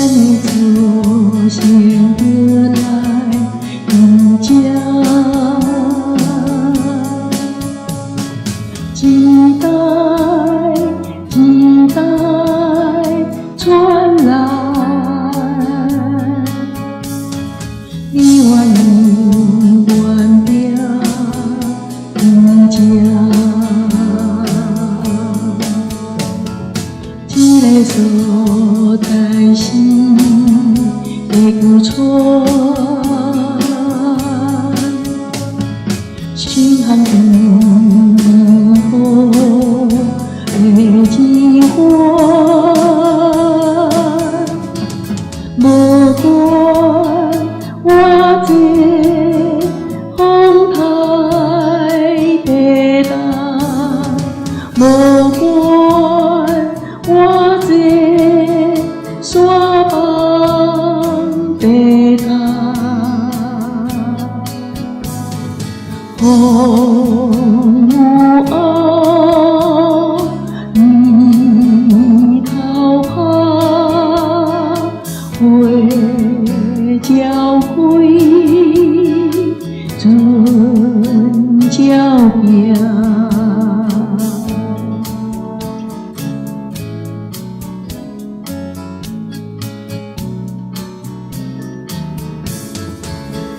你出现的来你家，几代几代传来，一万一万了你家。一个所在心的古川，心寒灯火的情欢，无管我这风台地大，无管我这山崩地塌，风有暗，日头下，花鸟开，春鸟鸣。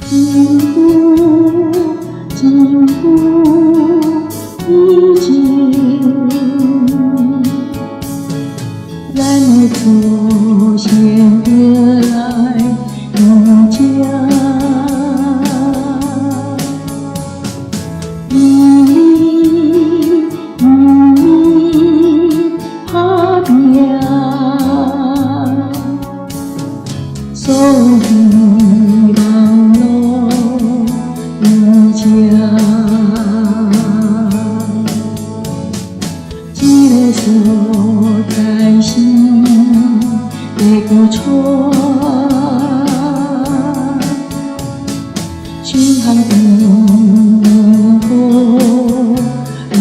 真久真久以前，咱的祖先回来你家，你打拼，所以一个所在心的古川，心寒灯火的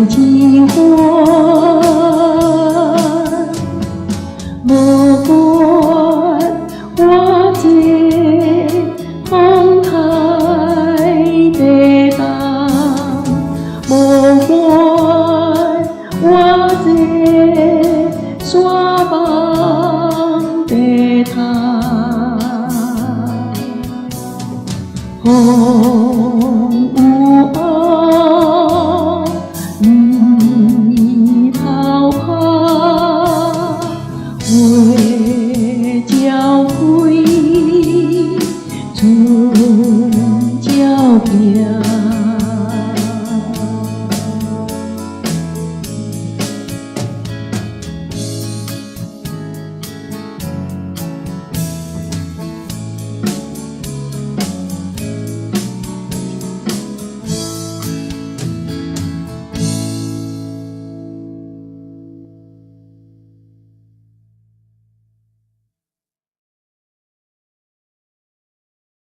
情欢，无管我这风台地大，无管我这山崩地塌，风有暗，日头下，